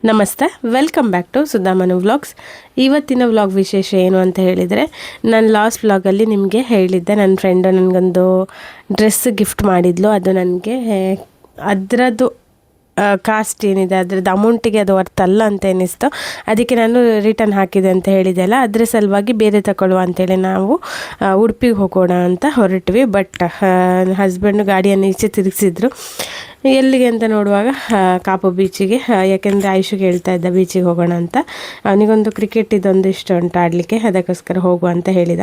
ನಮಸ್ತೆ, welcome back to Sudhamanu vlogs. ಇವತ್ತಿನ vlog ವಿಶೇಷ ಏನು ಅಂತ ಹೇಳಿದರೆ, ನಾನು ಲಾಸ್ಟ್ ವ್ಲಾಗಲ್ಲಿ ನಿಮಗೆ ಹೇಳಿದ್ದೆ, ನನ್ನ ಫ್ರೆಂಡು ನನಗೊಂದು ಡ್ರೆಸ್ ಗಿಫ್ಟ್ ಮಾಡಿದ್ಲು. ಅದು ನನಗೆ ಅದರದ್ದು ಕಾಸ್ಟ್ ಏನಿದೆ, ಅದರದ್ದು ಅಮೌಂಟಿಗೆ ಅದು ವರ್ತ್ ಅಲ್ಲ ಅಂತ ಅನ್ನಿಸ್ತು. ಅದಕ್ಕೆ ನಾನು ರಿಟರ್ನ್ ಹಾಕಿದೆ ಅಂತ ಹೇಳಿದೆ ಅಲ್ಲ, ಅದರ ಸಲುವಾಗಿ ಬೇರೆ ತಗೊಳ್ಳುವ ಅಂತೇಳಿ ನಾವು ಉಡುಪಿಗೆ ಹೋಗೋಣ ಅಂತ ಹೊರಟ್ವಿ. ಬಟ್ ಹಸ್ಬೆಂಡು ಗಾಡಿಯನ್ನು ಈಚೆ ತಿರುಗಿಸಿದ್ರು. ಎಲ್ಲಿಗೆ ಅಂತ ನೋಡುವಾಗ ಕಾಪು ಬೀಚಿಗೆ. ಯಾಕೆಂದರೆ ಆಯುಷಿಗೆ ಹೇಳ್ತಾ ಇದ್ದ ಬೀಚಿಗೆ ಹೋಗೋಣ ಅಂತ. ಅವನಿಗೊಂದು ಕ್ರಿಕೆಟ್ ಇದೊಂದು ಇಷ್ಟ ಉಂಟು ಆಡಲಿಕ್ಕೆ, ಅದಕ್ಕೋಸ್ಕರ ಹೋಗುವ ಅಂತ ಹೇಳಿದ.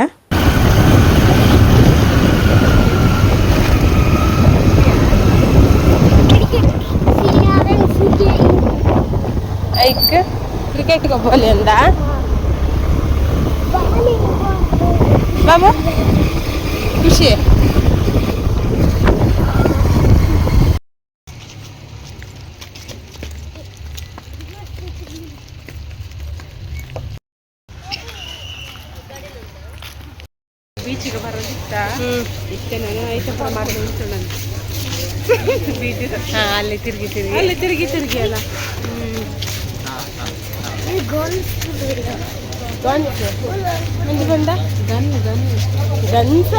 ಐಕ್ ಕ್ರಿಕೆಟ್ಗೆ ಹೋಗಲಿ ಅಂದ ಬಾಬು, ಖುಷಿ. ಬೀಚಿಗೆ ಬರೋದಿತ್ತ ಇಷ್ಟೇ, ನಾನು ಐತಪುರ ಮಾಡಲು ಉಂಟು ನನಗೆ. ಬೀಚಿದ ಅಲ್ಲಿ ತಿರುಗಿ ಅಲ್ಲ. ಗನ್ಸ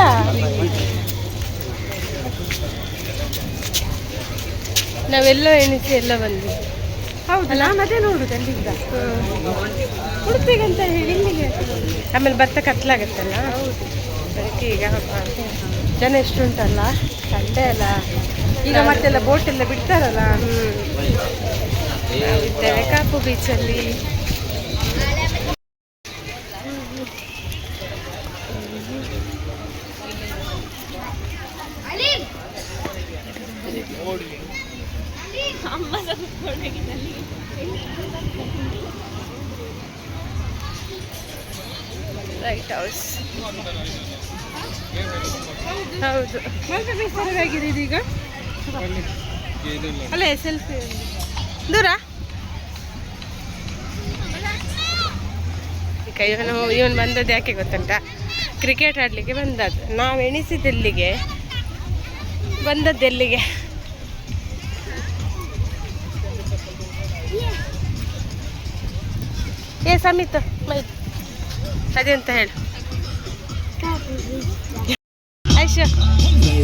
ನಾವೆಲ್ಲ ಎಣಿಸಿ ಎಲ್ಲ ಬಂದ್ವಿ. ಹೌದು, ನಾನು ಅದೇ ನೋಡುದು ಅಲ್ಲಿಂದ ಉಡುಪಿಗಂತ ಹೇಳಿ ಇಲ್ಲಿಗೆ. ಆಮೇಲೆ ಭತ್ತ ಕತ್ಲಾಗತ್ತಲ್ಲ. ಹೌದು, ಅದಕ್ಕೆ ಈಗ ಜನ ಎಷ್ಟು ಉಂಟಲ್ಲ, ಸಂಡೆ ಅಲ್ಲ ಈಗ. ಮತ್ತೆಲ್ಲ ಬೋಟ್ ಎಲ್ಲ ಬಿಡ್ತಾರಲ್ಲ. ನಾವಿದ್ದೇವೆ ಕಾಪು ಬೀಚಲ್ಲಿ. Light house. ಹೌದು, ಹೇಗಿದೆ ಇದೀಗ? ಅಲ್ಲ ಸೆಲ್ಫಿ ದೂರ. ಈಗ ಇವನು ಬಂದದ್ದು ಯಾಕೆ ಗೊತ್ತುಂಟ? ಕ್ರಿಕೆಟ್ ಆಡಲಿಕ್ಕೆ ಬಂದದ್ದು. ನಾವು ಎಣಿಸಿದ್ದೆಲ್ಲಿಗೆ ಬಂದದ್ದೆಲ್ಲಿಗೆ? ಏ ಸಮಿತ್ ಅದೆಂತ ಹೇಳು. ಐಶು,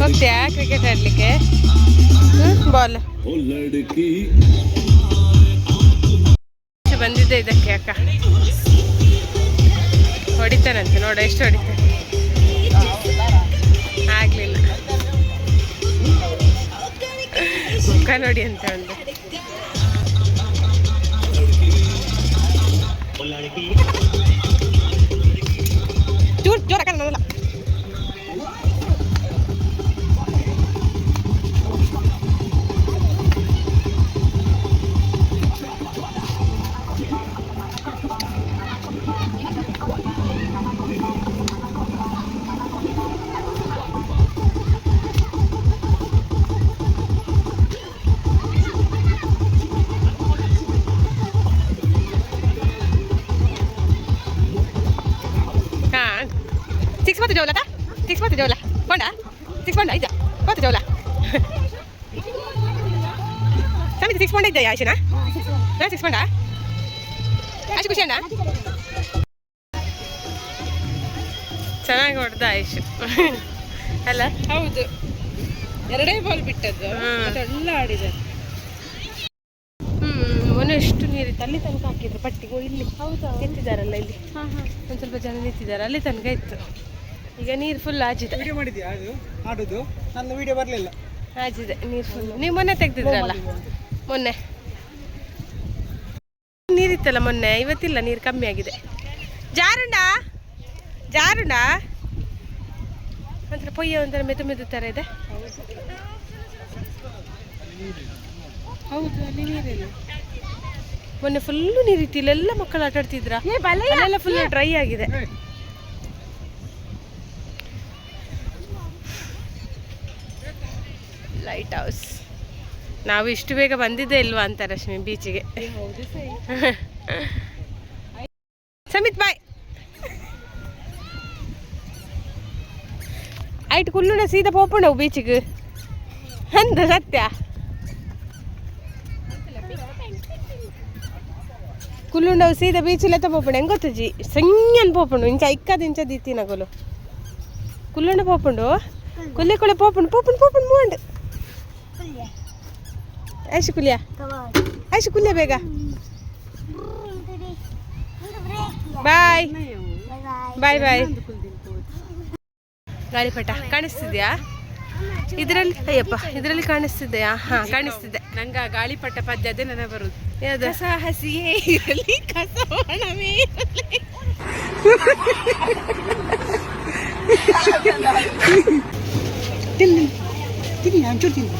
ಹೋಗ್ತೀಯಾ ಕ್ರಿಕೆಟ್ ಆಡಲಿಕ್ಕೆ? ಬಾಲ್ ಬಂದಿದ್ದೆ ಇದಕ್ಕೆ. ಅಕ್ಕ ಹೊಡಿತಾನಂತೆ, ನೋಡ ಎಷ್ಟು ಹೊಡಿತಾನೆ. ಆಗ್ಲಿಲ್ಲ, ಮುಖ ನೋಡಿ ಅಂತ ಒಂದು. ಜೋರ ಕನ್ನಲ್ಲ. ಸಿಕ್ಸ್ ಜೋಲ ಸಿಕ್ಸ್ ಜೋಲ ಕೊಂಡ ಸಿಕ್ಸ್ ಕೊಂಡ ಇದ್ದ ಕೊತ್ತು ಜೋಲ ಸಮಿತಿ ಸಿಕ್ಸ್ ಕೊಂಡ ಇದ್ದ ಆಯುಷನಾ? ನಾನು ಸಿಕ್ಸ್ ಕೊಂಡ ಆಯುಷ್ ಖುಷಿ ಅಣ್ಣ. ಚೆನ್ನಾಗಿ ಹೊಡೆದ ಆಯುಷ್ ಅಲ್ಲ? ಹೌದು, ಎರಡೇ ಬಾಲ್ ಬಿಟ್ಟದ್ದು, ಎಲ್ಲ ಆಡಿದೆ. ಮೊನ್ನೆ ಎಷ್ಟು ನೀರಿತ್ತು, ಅಲ್ಲಿ ತನಕ ಹಾಕಿದ್ರು ಪಟ್ಟಿಗೂ. ಇಲ್ಲಿ ಹೌದಾ, ನಿಂತಿದ್ದಾರಲ್ಲ ಇಲ್ಲಿ, ಒಂದು ಸ್ವಲ್ಪ ಜನ ನಿಂತಿದ್ದಾರೆ, ಅಲ್ಲಿ ತನಕ ಇತ್ತು. ಈಗ ನೀರು ಫುಲ್ ಆಜಿದೆ. ಆಜಿದೆ ನೀರು ಫುಲ್. ನೀವು ಮೊನ್ನೆ ತೆಗ್ದಿದ್ರಲ್ಲ, ಮೊನ್ನೆ ನೀರಿತ್ತಲ್ಲ ಮೊನ್ನೆ, ಇವತ್ತಿಲ್ಲ, ನೀರು ಕಮ್ಮಿ ಆಗಿದೆ. ಜಾರುಂಡ ಒಂಥರ ಪೊಯ್ಯ, ಒಂಥರ ಮೆದು ಥರ ಇದೆ. ಹೌದು, ಅಲ್ಲಿ ನೀರಿಲ್ಲ. ಮೊನ್ನೆ ಫುಲ್ಲು ನೀರಿತ್ತು, ಇಲ್ಲೆಲ್ಲ ಮಕ್ಕಳು ಆಟ ಆಡ್ತಿದ್ರ, ಅಲ್ಲೆಲ್ಲ ಫುಲ್ ಡ್ರೈ ಆಗಿದೆ. Light house. ನಾವು ಇಷ್ಟು ಬೇಗ ಬಂದಿದ್ದೇ ಇಲ್ವಾ ಅಂತ ರಶ್ಮಿ ಬೀಚಿಗೆ. ಸಮಿತ್ ಬಾಯ್ ಐಟ್ ಕುಲ್ಲುನ ಸೀದಾ ಪೋಪುಂಡವು ಬೀಚಿಗೆ ಅಂದ ಸತ್ಯ. ಕುಲ್ಲುಂಡವು ಸೀದಾ ಬೀಚಿಲೆತ್ತ ಪೋಪುಂಡು ಹೆಂಗೆ ಗೊತ್ತಜ್ಜಿ ಸಂಜನ್ ಪೋಪುಂಡು ಇಂಚ ಇಕ್ಕದ ಇಂಚ ದಿತ್ತಿನಗಲು ಕುಲ್ಲುಂಡ ಪೋಪುಂಡು ಕುಲ್ಲೆ ಕುಳೆ ಪೋಪುಂಡು ಪೋಪುಂಡು ಪೋಪುಂಡು ಮೂಂಡು ಐಶು ಕುಲಿಯ ಐಶು ಕುಲಿಯ ಬೇಗ ಬಾಯ್ ಬಾಯ್ ಬಾಯ್ ಗಾಳಿಪಟ ಕಾಣಿಸ್ತಿದ್ಯಾ ಇದರಲ್ಲಿ ಅಯ್ಯಪ್ಪ ಇದರಲ್ಲಿ ಕಾಣಿಸ್ತಿದೆಯಾ ಹಾಂ ಕಾಣಿಸ್ತಿದೆ ನಂಗೆ ಗಾಳಿಪಟ ಪದ್ಯ ಅದೇ ನನಗೆ ಬರುದು ಯಾವುದು ಕಸ ಹಸಿಯೇ ಇರಲಿ ಕಸ ಒಣವೇ ಇರಲಿ ತಿನ್ನಿ ಒಂಚೂರು ತಿನ್ನಿ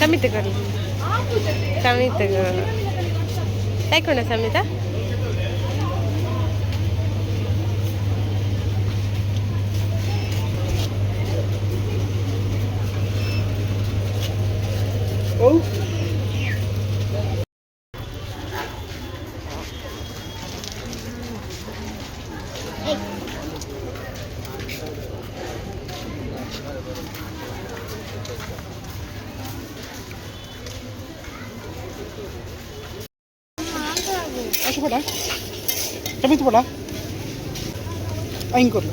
ಸಮಿತ ಕೊಡಿ ಸಮಿತ ತಗೊಂಡ ಸಮಿತ Asyik pada? Kami tu pada? Aing kor.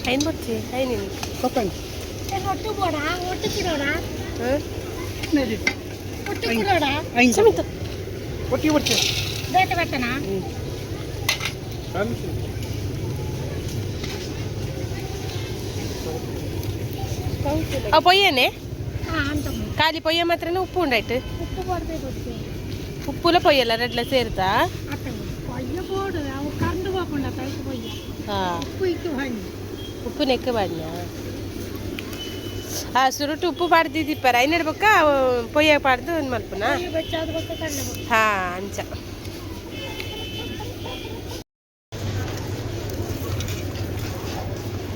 Ain bocci, ain ini. Kapan? ಒಟ್ಟು ಬೋಡ ಒಟ್ಟು ಕಿಲೋಡ Nadi. ಒಟ್ಟು ಕಿಲೋಡ Aing. ಸಮಿತ What you watch? ಬೇಟ ಬೇಟನಾ ಆ ಪೊಯ್ಯನೆ ಹಾಂ ಅಂತ ಖಾಲಿ ಪೊಯ್ಯ ಮಾತ್ರನೇ ಉಪ್ಪು ಉಂಡಾಯ್ತು ಉಪ್ಪು ಬೋಡ್ಬೇಕು ಉಪ್ಪುಲ ಪೊಯ್ಯಲ್ಲ రెడ్ల ಸೇರ್ತಾ ಅತ್ತ ಕೊಯ್ಯ ಬೋಡು ಅವು ಕಂಡು ಹೋಗ್ಕೊಂಡ ಕೈಗೆ ಕೊಯ್ಯ ಹಾಂ ಉಪ್ಪು ಇಟ್ಟು ಹಣ್ಣು ಉಪ್ಪು ನೆಕ್ಕ ಬಾಡ್ನ ಸುರುಟು ಉಪ್ಪು ಪಾಡ್ದಿದ್ದೀಪರ ಐನ್ ಇಡ್ಬೇಕಾ ಪೊಯ್ಯ ಪಾಡ್ದು ಒಂದು ಮಲ್ಪನಾ ಕೊಯ್ಯ ಬೆಚ್ಚಾದ ಬಗ್ಗೆ ಕಂಡು ಹಾಂ ಅಂಚ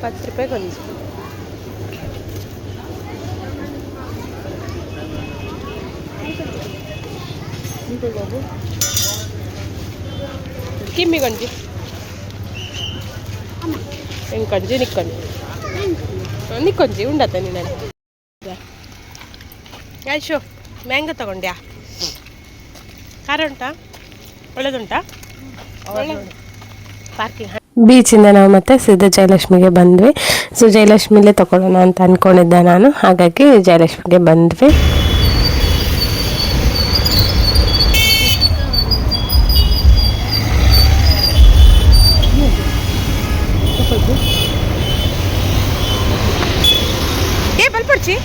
10 ರೂಪಾಯಿ ಕೊಂಚ ಕಿಮ್ಮಿ ಕೊಂಜಿ ಎಂಕೊಂಜಿ ನಿಕ್ಕೊಂಜಿ ಉಂಡತ್ತ ನೀನು ಆಯ್ಶು ಮ್ಯಾಂಗೋ ತಗೊಂಡ್ಯಾ ಖಾರ ಉಂಟಾ ಒಳ್ಳೆದುಂಟಾ ಪಾರ್ಕಿಂಗ್ ಬೀಚಿಂದ ನಾವು ಮತ್ತೆ ಸೀದಾ ಜಯಲಕ್ಷ್ಮಿಗೆ ಬಂದ್ವಿ ಸೊ ಜಯಲಕ್ಷ್ಮಿಲೇ ತಗೊಳ್ಳೋಣ ಅಂತ ಅಂದ್ಕೊಂಡಿದ್ದೆ ನಾನು ಹಾಗಾಗಿ ಜಯಲಕ್ಷ್ಮಿಗೆ ಬಂದ್ವಿ ಏ ಬಲ್ಪಡ್ಚಿ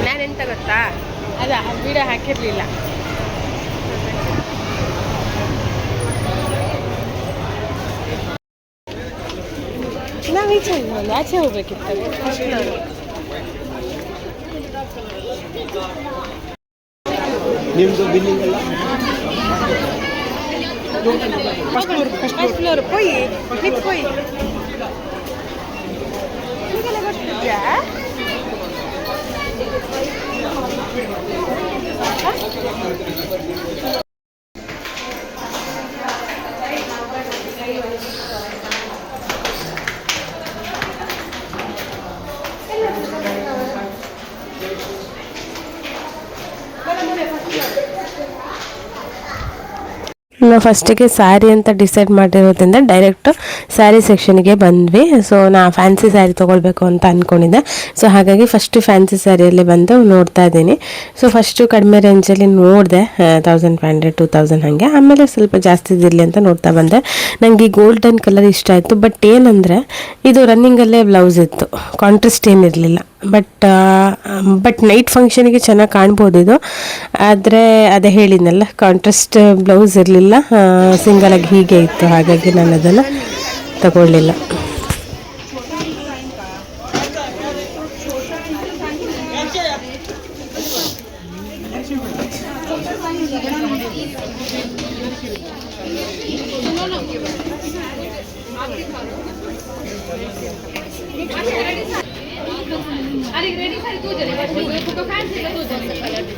ನಾನೆಂತ ಗೊತ್ತಾ ಅದ ವಿಡಿಯೋ ಹಾಕಿರಲಿಲ್ಲ ನಾವು ಈಚೆ ಹೋಗ್ಬೋದು ಆಚೆ ಹೋಗ್ಬೇಕಿತ್ತು ನಿಮ್ದು ಬಿಲ್ಲಿಂಗ್ ಎಲ್ಲ ಫಸ್ಟ್ ಫ್ಲೋರ್ ಪೋಯಿ ಕ್ಲಿಕ್ ಪೋಯಿ ಈಗೆಲ್ಲ ಗೊತ್ತಿದ್ಯಾ ನಾವು ಫಸ್ಟಿಗೆ ಸ್ಯಾರಿ ಅಂತ ಡಿಸೈಡ್ ಮಾಡಿರೋದ್ರಿಂದ ಡೈರೆಕ್ಟು ಸ್ಯಾರಿ ಸೆಕ್ಷನ್ಗೆ ಬಂದ್ವಿ ಸೊ ನಾ ಫ್ಯಾನ್ಸಿ ಸ್ಯಾರಿ ತೊಗೊಳ್ಬೇಕು ಅಂತ ಅಂದ್ಕೊಂಡಿದ್ದೆ ಸೊ ಹಾಗಾಗಿ ಫಸ್ಟು ಫ್ಯಾನ್ಸಿ ಸ್ಯಾರಿಯಲ್ಲಿ ಬಂದು ನೋಡ್ತಾ ಇದ್ದೀನಿ ಸೊ ಫಸ್ಟು ಕಡಿಮೆ ರೇಂಜಲ್ಲಿ ನೋಡಿದೆ 1500 2000 ಹಾಗೆ ಆಮೇಲೆ ಸ್ವಲ್ಪ ಜಾಸ್ತಿ ಇರಲಿ ಅಂತ ನೋಡ್ತಾ ಬಂದೆ ನನಗೆ ಈ ಗೋಲ್ಡನ್ ಕಲರ್ ಇಷ್ಟ ಆಯಿತು ಬಟ್ ಏನಂದರೆ ಇದು ರನ್ನಿಂಗಲ್ಲೇ ಬ್ಲೌಸ್ ಇತ್ತು ಕಾಂಟ್ರಾಸ್ಟ್ ಏನಿರಲಿಲ್ಲ ಬಟ್ ನೈಟ್ ಫಂಕ್ಷನಿಗೆ ಚೆನ್ನಾಗಿ ಕಾಣ್ಬೋದು ಇದು ಆದರೆ ಅದೇ ಹೇಳಿದ್ನಲ್ಲ ಕಾಂಟ್ರಾಸ್ಟ್ ಬ್ಲೌಸ್ ಇರಲಿಲ್ಲ ಸಿಂಗಲಾಗಿ ಹೀಗೆ ಇತ್ತು ಹಾಗಾಗಿ ನಾನು ಅದನ್ನು ತಗೊಳ್ಳಿಲ್ಲ अरे रेडी सारी तू जने बस फोटो काढ दे तू जने कलर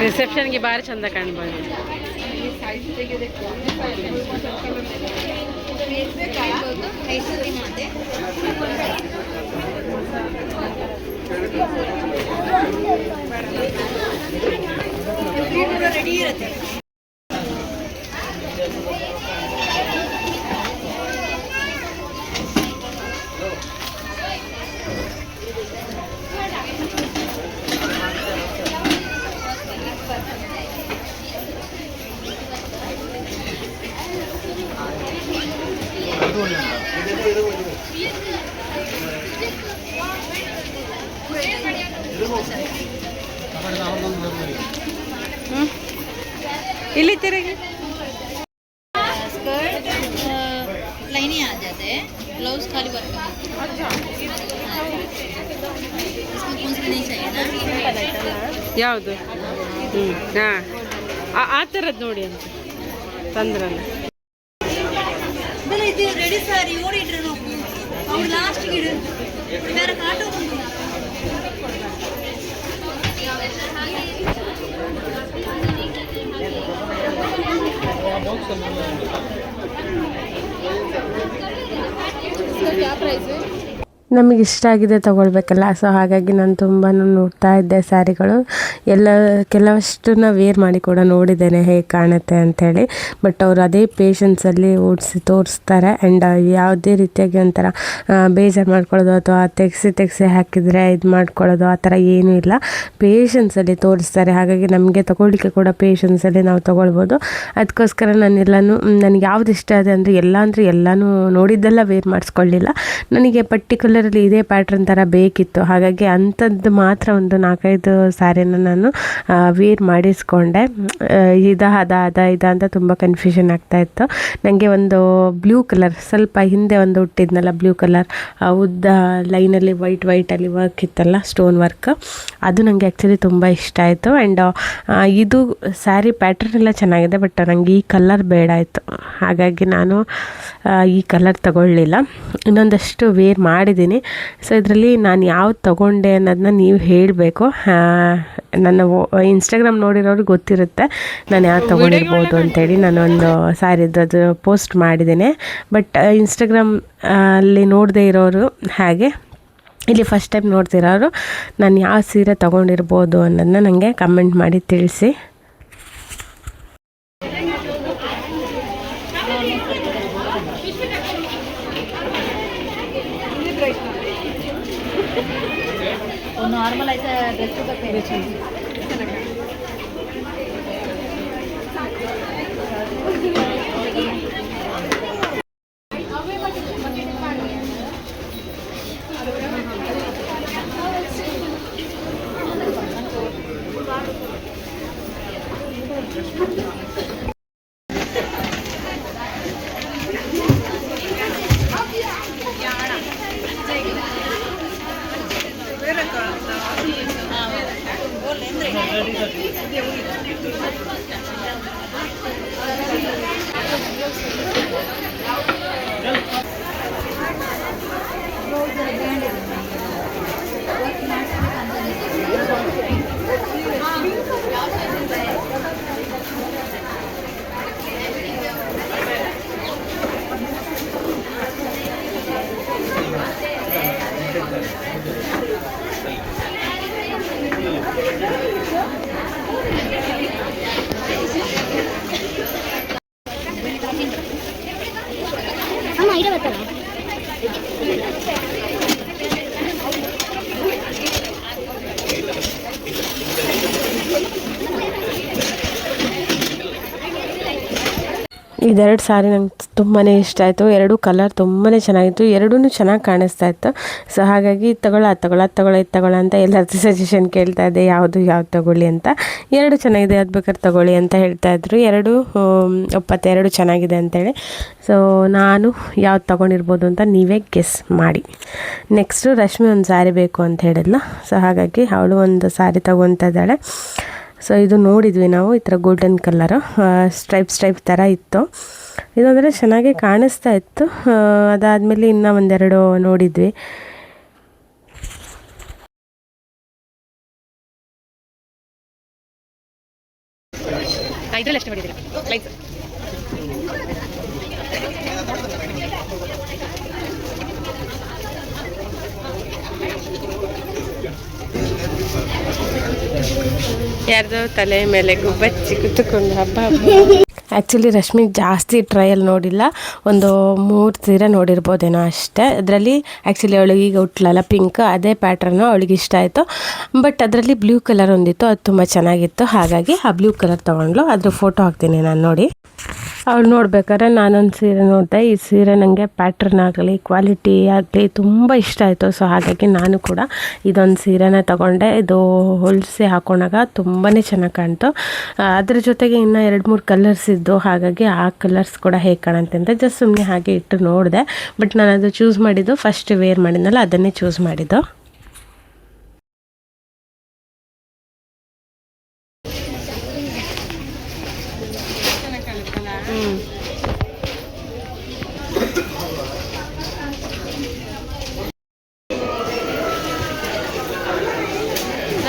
ರಿಸೆಪ್ಷನ್ಗೆ ಭಾರಿ ಚಂದ ಕಾಣ್ಬೋದು. ರೆಡಿ ಇರುತ್ತೆ. ಇಲ್ಲಿ ತಿರುಗಿ स्कर्ट प्लेन ही आ जाते हैं, ब्लाउज खाली वर्क में। इसमें कौन सा नहीं चाहिए ना? ಯಾವುದು? ಹಾಂ, ಆ ಥರದ್ದು ನೋಡಿ ಅಂತ ತಂದ್ರಲ್ಲ. ಇದೆಲ್ಲ ಇದು ರೆಡಿ ಸಾರಿ ಓಡಿಟ್ರೆ ನೋವು ಅವ್ರು ಲಾಸ್ಟ್ಗೆ ಇಡು ಬೇರೆ ಕಾಟು ಬಂದು क्या प्राइस है? ನಮಗೆ ಇಷ್ಟ ಆಗಿದೆ ತೊಗೊಳ್ಬೇಕಲ್ಲ, ಸೊ ಹಾಗಾಗಿ ನಾನು ತುಂಬಾ ನೋಡ್ತಾ ಇದ್ದೆ ಸ್ಯಾರಿಗಳು. ಕೆಲವಷ್ಟನ್ನ ವೇರ್ ಮಾಡಿ ಕೂಡ ನೋಡಿದ್ದೇನೆ ಹೇಗೆ ಕಾಣುತ್ತೆ ಅಂಥೇಳಿ. ಬಟ್ ಅವರು ಅದೇ ಪೇಷನ್ಸಲ್ಲಿ ಓಡಿಸಿ ತೋರಿಸ್ತಾರೆ. ಆ್ಯಂಡ್ ಯಾವುದೇ ರೀತಿಯಾಗಿ ಒಂಥರ ಬೇಜಾರು ಮಾಡ್ಕೊಳ್ಳೋದು ಅಥವಾ ತೆಗೆಸಿ ಹಾಕಿದರೆ ಇದು ಮಾಡ್ಕೊಳ್ಳೋದು ಆ ಥರ ಏನೂ ಇಲ್ಲ. ಪೇಷನ್ಸಲ್ಲಿ ತೋರಿಸ್ತಾರೆ. ಹಾಗಾಗಿ ನಮಗೆ ತೊಗೊಳ್ಳಿಕ್ಕೆ ಕೂಡ ಪೇಷನ್ಸಲ್ಲಿ ನಾವು ತೊಗೊಳ್ಬೋದು. ಅದಕ್ಕೋಸ್ಕರ ನಾನೆಲ್ಲನೂ ನನಗೆ ಯಾವ್ದು ಇಷ್ಟ ಇದೆ ಅಂದರೆ ಎಲ್ಲನೂ ನೋಡಿದ್ದೆಲ್ಲ ವೇರ್ ಮಾಡಿಸ್ಕೊಳ್ಳಿಲ್ಲ. ನನಗೆ ಪರ್ಟಿಕ್ಯುಲರ್ಲಿ ಇದೇ ಪ್ಯಾಟ್ರನ್ ಥರ ಬೇಕಿತ್ತು. ಹಾಗಾಗಿ ಅಂಥದ್ದು ಮಾತ್ರ ಒಂದು 4-5 ಸ್ಯಾರಿನ ನಾನು ವೇರ್ ಮಾಡಿಸ್ಕೊಂಡೆ. ಇದ ಅಂತ ತುಂಬ ಕನ್ಫ್ಯೂಷನ್ ಆಗ್ತಾಯಿತ್ತು ನನಗೆ. ಒಂದು ಬ್ಲೂ ಕಲರ್ ಸ್ವಲ್ಪ ಹಿಂದೆ ಒಂದು ಹುಟ್ಟಿದ್ನಲ್ಲ ಬ್ಲೂ ಕಲರ್ ಉದ್ದ ಲೈನಲ್ಲಿ ವೈಟಲ್ಲಿ ವರ್ಕ್ ಇತ್ತಲ್ಲ, ಸ್ಟೋನ್ ವರ್ಕ್, ಅದು ನನಗೆ ಆ್ಯಕ್ಚುಲಿ ತುಂಬ ಇಷ್ಟ ಆಯಿತು. ಆ್ಯಂಡ್ ಇದು ಸ್ಯಾರಿ ಪ್ಯಾಟ್ರನ್ ಎಲ್ಲ ಚೆನ್ನಾಗಿದೆ, ಬಟ್ ನನಗೆ ಈ ಕಲರ್ ಬೇಡ ಆಯಿತು. ಹಾಗಾಗಿ ನಾನು ಈ ಕಲರ್ ತಗೊಳ್ಳಿಲ್ಲ. ಇನ್ನೊಂದಷ್ಟು ವೇರ್ ಮಾಡಿದ್ದೀನಿ. ಸೊ ಇದರಲ್ಲಿ ನಾನು ಯಾವ್ದು ತೊಗೊಂಡೆ ಅನ್ನೋದನ್ನ ನೀವು ಹೇಳಬೇಕು. ನನ್ನ ಇನ್ಸ್ಟಾಗ್ರಾಮ್ ನೋಡಿರೋರಿಗೆ ಗೊತ್ತಿರುತ್ತೆ ನಾನು ಯಾವ್ದು ತೊಗೊಂಡಿರ್ಬೋದು ಅಂತೇಳಿ. ನಾನೊಂದು ಸ್ಯಾರಿದ್ದು ಅದು ಪೋಸ್ಟ್ ಮಾಡಿದ್ದೀನಿ. ಬಟ್ ಇನ್ಸ್ಟಾಗ್ರಾಮ್ ಅಲ್ಲಿ ನೋಡದೇ ಇರೋರು ಹಾಗೆ ಇಲ್ಲಿ ಫಸ್ಟ್ ಟೈಮ್ ನೋಡ್ತಿರೋರು ನಾನು ಯಾವ ಸೀರೆ ತೊಗೊಂಡಿರ್ಬೋದು ಅನ್ನೋದನ್ನ ನನಗೆ ಕಮೆಂಟ್ ಮಾಡಿ ತಿಳಿಸಿ. नॉर्मल ऐसा ड्रेस को पहने बोल ಇದೆರಡು ಸಾರಿ ನಂಗೆ ತುಂಬಾ ಇಷ್ಟ ಆಯಿತು. ಎರಡೂ ಕಲರ್ ತುಂಬಾ ಚೆನ್ನಾಗಿತ್ತು, ಎರಡೂ ಚೆನ್ನಾಗಿ ಕಾಣಿಸ್ತಾ ಇತ್ತು. ಸೊ ಹಾಗಾಗಿ ಇದು ತಗೊಳ್ಳೋ ಅಂತ ಎಲ್ಲರದ್ದು ಸಜೆಷನ್ ಕೇಳ್ತಾ ಇದ್ದೆ, ಯಾವುದು ತಗೊಳ್ಳಿ ಅಂತ. ಎರಡು ಚೆನ್ನಾಗಿದೆ, ಅದು ಬೇಕಾದ್ರೆ ತಗೊಳ್ಳಿ ಅಂತ ಹೇಳ್ತಾಯಿದ್ರು. ಎರಡು ಒಪ್ಪತ್ತೆ, ಎರಡು ಚೆನ್ನಾಗಿದೆ ಅಂತೇಳಿ. ಸೊ ನಾನು ಯಾವ್ದು ತೊಗೊಂಡಿರ್ಬೋದು ಅಂತ ನೀವೇ ಗೆಸ್ ಮಾಡಿ. ನೆಕ್ಸ್ಟು ರಶ್ಮಿ ಒಂದು ಸ್ಯಾರಿ ಬೇಕು ಅಂತ ಹೇಳಿದ್ಲು. ಸೊ ಹಾಗಾಗಿ ಅವಳು ಒಂದು ಸ್ಯಾರಿ ತೊಗೊತಾ ಇದ್ದಾಳೆ. ಸೊ ಇದು ನೋಡಿದ್ವಿ ನಾವು, ಈ ಥರ ಗೋಲ್ಡನ್ ಕಲರು ಸ್ಟ್ರೈಪ್ ಥರ ಇತ್ತು. ಇದಂದರೆ ಚೆನ್ನಾಗಿ ಕಾಣಿಸ್ತಾ ಇತ್ತು. ಅದಾದಮೇಲೆ ಇನ್ನೂ ಒಂದೆರಡು ನೋಡಿದ್ವಿ. ಇದರಲ್ಲಿ ಎಷ್ಟು ಮಾಡಿದ್ದೀರಾ ಲೈಕ್ಸ್? ಯಾರ್ದೋ ತಲೆ ಮೇಲೆ ಗುಬ್ಬಚ್ಚಿ ಕುತ್ಕೊಂಡು ಹಬ್ಬ. ಆ್ಯಕ್ಚುಲಿ ರಶ್ಮಿ ಜಾಸ್ತಿ ಟ್ರಯಲ್ ನೋಡಿಲ್ಲ, ಒಂದು 3 ಸೀರೆ ನೋಡಿರ್ಬೋದೇನೋ ಅಷ್ಟೇ. ಅದರಲ್ಲಿ ಆ್ಯಕ್ಚುಲಿ ಅವಳಿಗೆ ಈಗ ಉಟ್ಲಲ್ಲ ಪಿಂಕ್, ಅದೇ ಪ್ಯಾಟ್ರನ್ನು ಅವಳಿಗೆ ಇಷ್ಟ ಆಯಿತು. ಬಟ್ ಅದರಲ್ಲಿ ಬ್ಲೂ ಕಲರ್ ಒಂದಿತ್ತು, ಅದು ತುಂಬ ಚೆನ್ನಾಗಿತ್ತು. ಹಾಗಾಗಿ ಆ ಬ್ಲೂ ಕಲರ್ ತೊಗೊಂಡ್ಲು. ಅದ್ರ ಫೋಟೋ ಹಾಕ್ತೀನಿ ನಾನು ನೋಡಿ. ಅವಳು ನೋಡ್ಬೇಕಾದ್ರೆ ನಾನೊಂದು ಸೀರೆ ನೋಡಿದೆ. ಈ ಸೀರೆ ನನಗೆ ಪ್ಯಾಟ್ರನ್ ಆಗಲಿ ಕ್ವಾಲಿಟಿ ಆಗಲಿ ತುಂಬ ಇಷ್ಟ ಆಯಿತು. ಸೊ ಹಾಗಾಗಿ ನಾನು ಕೂಡ ಇದೊಂದು ಸೀರೆನ ತೊಗೊಂಡೆ. ಇದು ಹೊಲಿಸಿ ಹಾಕೊಂಡಾಗ ತುಂಬಾ ಚೆನ್ನಾಗಿ ಕಾಣ್ತು. ಅದ್ರ ಜೊತೆಗೆ ಇನ್ನೂ 2-3 ಕಲರ್ಸ್ ಇದ್ದು, ಹಾಗಾಗಿ ಆ ಕಲರ್ಸ್ ಕೂಡ ಹೇಗೆ ಕಾಣುತ್ತೆ ಅಂತ ಜಸ್ಟ್ ಸುಮ್ಮನೆ ಹಾಗೆ ಇಟ್ಟು ನೋಡಿದೆ. ಬಟ್ ನಾನು ಅದು ಚೂಸ್ ಮಾಡಿದ್ದು ಫಸ್ಟ್ ವೇರ್ ಮಾಡಿದ್ನಲ್ಲ ಅದನ್ನೇ ಚೂಸ್ ಮಾಡಿದ್ದು.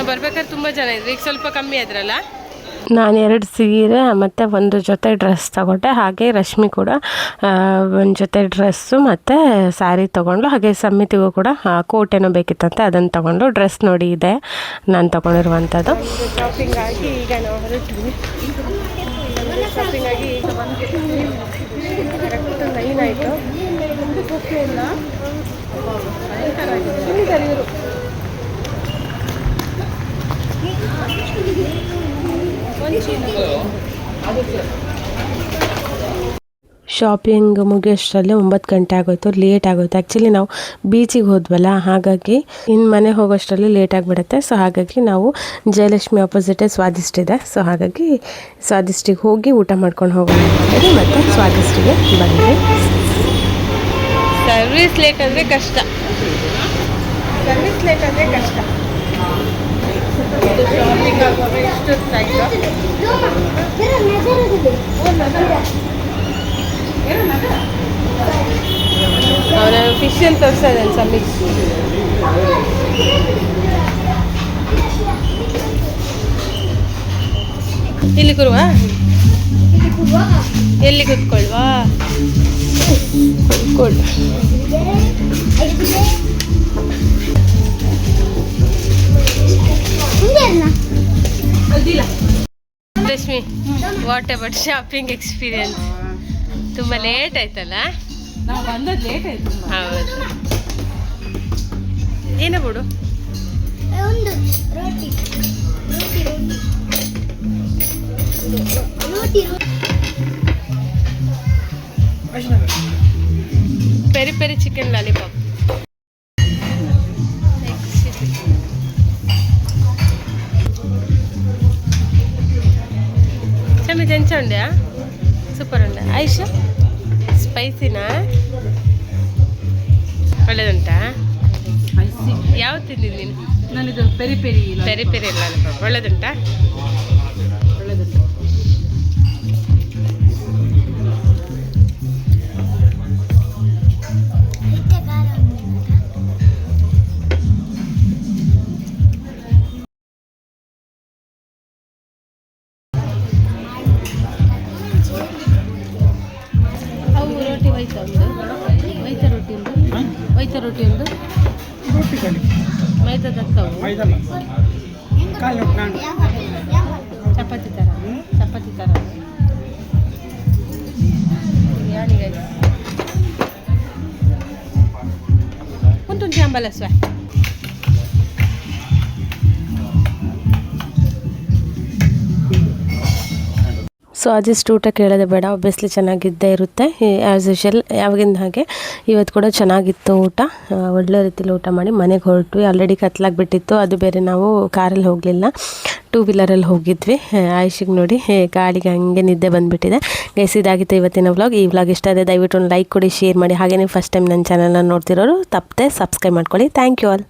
ಬರ್ಬೇಕಾದ್ರೆ ತುಂಬ ಜನ ಇದ್ರು, ಈಗ ಸ್ವಲ್ಪ ಕಮ್ಮಿ ಆದ್ರಲ್ಲ. ನಾನು 2 ಸೀರೆ ಮತ್ತು ಒಂದು ಜೊತೆ ಡ್ರೆಸ್ ತೊಗೊಂಡೆ. ಹಾಗೆ ರಶ್ಮಿ ಕೂಡ ಒಂದು ಜೊತೆ ಡ್ರೆಸ್ಸು ಮತ್ತು ಸ್ಯಾರಿ ತೊಗೊಂಡು. ಹಾಗೆ ಸಮ್ಮಿತಿಗೂ ಕೂಡ ಕೋಟ್ ಏನೋ ಬೇಕಿತ್ತಂತೆ, ಅದನ್ನು ತೊಗೊಂಡು. ಡ್ರೆಸ್ ನೋಡಿ ಇದೆ ನಾನು ತೊಗೊಂಡಿರುವಂಥದ್ದು. ಶಾಪಿಂಗ್ ಆಗಿ ಈಗ ನಾವು ಹೊರಟ್ವಿ. ಶಾಪಿಂಗ್ ಆಗಿ ಈಗ ಕರೆಕ್ಟ್ 9 ಆಯಿತು. ಶಾಪಿಂಗ್ ಮುಗಿಯೋಷ್ಟರಲ್ಲಿ 9 ಗಂಟೆ ಆಗೋಯ್ತು, ಲೇಟ್ ಆಗೋಯ್ತು. ಆ್ಯಕ್ಚುಲಿ ನಾವು ಬೀಚಿಗೆ ಹೋದ್ವಲ್ಲ, ಹಾಗಾಗಿ ಇನ್ನು ಮನೆ ಹೋಗೋಷ್ಟರಲ್ಲಿ ಲೇಟ್ ಆಗಿಬಿಡುತ್ತೆ. ಸೊ ಹಾಗಾಗಿ ನಾವು ಜಯಲಕ್ಷ್ಮಿ ಆಪೋಸಿಟೇ ಸ್ವಾದಿಷ್ಟ ಇದೆ. ಸೊ ಹಾಗಾಗಿ ಸ್ವಾದಿಷ್ಟಿಗೆ ಹೋಗಿ ಊಟ ಮಾಡ್ಕೊಂಡು ಹೋಗೋಣ ಅಂತೇಳಿ ಮತ್ತು ಸ್ವಾದಿಷ್ಟಿಗೆ ಬಂದ್ವಿ. ಸರ್ವಿಸ್ ಲೇಟ್ ಅಂದರೆ ಕಷ್ಟ. ಶಾಪಿಂಗ್ ಆಗುವಾಗ ಎಷ್ಟು ಅವನ ಫಿಶಿಯಲ್ ತೋರಿಸ್ತಾ ಇದ್ದಾನೆ ಸಮೀರ್. ಇಲ್ಲಿ ಕೂರುವ, ಎಲ್ಲಿ ಕೂತ್ಕೊಳ್ವಾ? ಕೂತ್ಕೊಳ್ಳು. Rashmi, what about shopping experience? ತುಂಬ ಲೇಟ್ ಆಯ್ತಲ್ಲ? ನಾವು ಬಂದದ್ದು ಲೇಟ್ ಆಯ್ತು. ಹೌದು. ಏನೋ ಬಿಡು, ಪೆರಿ ಪೆರಿ ಚಿಕನ್ ಲಾಲಿಪಾಪ್. ಚಮಿತ್ ಎಂಚ ಉಂಡ್ಯಾ? ಸೂಪರ್ ಉಂಡ. ಆಯುಷ ಸ್ಪೈಸಿನಾ? ಒಳ್ಳೆದುಂಟಾ? ಯಾವ್ದು ತಿಂದಿದ್ದು ನೀನು? ನಾನಿದು ಪೆರಿ ಪೆರಿ ಇಲ್ಲ ಒಳ್ಳೆದುಂಟಾ? ಒಳ್ಳೆದುಂಟು. ಅವು ರೋಟಿ ಒಯ್ತ ಒಂದು ಒಯ್ತ ರೊಟ್ಟಿ ಒಂದು ರೊಟ್ಟಿ ಕಲಿ ಮೈದಾ ತಕ್ಕವು ಮೈದಲ್ಲ ಕಾಯಿ ನಾನು ಚಪಾತಿ ಥರ ಬಿರಿಯಾನಿ ಗೈಸ್ ಕುಂತು ಜಾಂಬಲ ಸ್ವ. ಸೊ ಅದಿಷ್ಟು ಊಟ ಕೇಳೋದೇ ಬೇಡ, ಒಬ್ವಿಯಸ್ಲಿ ಚೆನ್ನಾಗಿದ್ದೇ ಇರುತ್ತೆ. ಆ್ಯಸ್ ಯೂಶಲ್ ಯಾವಾಗಿಂದ ಹಾಗೆ ಇವತ್ತು ಕೂಡ ಚೆನ್ನಾಗಿತ್ತು ಊಟ. ಒಳ್ಳೆ ರೀತಿಯಲ್ಲಿ ಊಟ ಮಾಡಿ ಮನೆಗೆ ಹೊರಟ್ವಿ. ಆಲ್ರೆಡಿ ಕತ್ಲಾಗಿಬಿಟ್ಟಿತ್ತು, ಅದು ಬೇರೆ ನಾವು ಕಾರಲ್ಲಿ ಹೋಗಲಿಲ್ಲ, 2 ವೀಲರಲ್ಲಿ ಹೋಗಿದ್ವಿ. ಆಯುಷಿಗೆ ನೋಡಿ ಗಾಳಿಗೆ ಹಂಗೆ ನಿದ್ದೆ ಬಂದುಬಿಟ್ಟಿದೆ. ಗೈಸ್, ಇದಾಗಿತ್ತು ಇವತ್ತಿನ ವ್ಲಾಗ್. ಈ ವ್ಲಾಗ್ ಇಷ್ಟ ಆದರೆ ದಯವಿಟ್ಟು ಒಂದು ಲೈಕ್ ಕೊಡಿ, ಶೇರ್ ಮಾಡಿ. ಹಾಗೆ ನೀವು ಫಸ್ಟ್ ಟೈಮ್ ನನ್ನ ಚಾನಲ್ನ ನೋಡ್ತಿರೋರು ತಪ್ಪದೆ ಸಬ್ಸ್ಕ್ರೈಬ್ ಮಾಡ್ಕೊಳ್ಳಿ. Thank you all.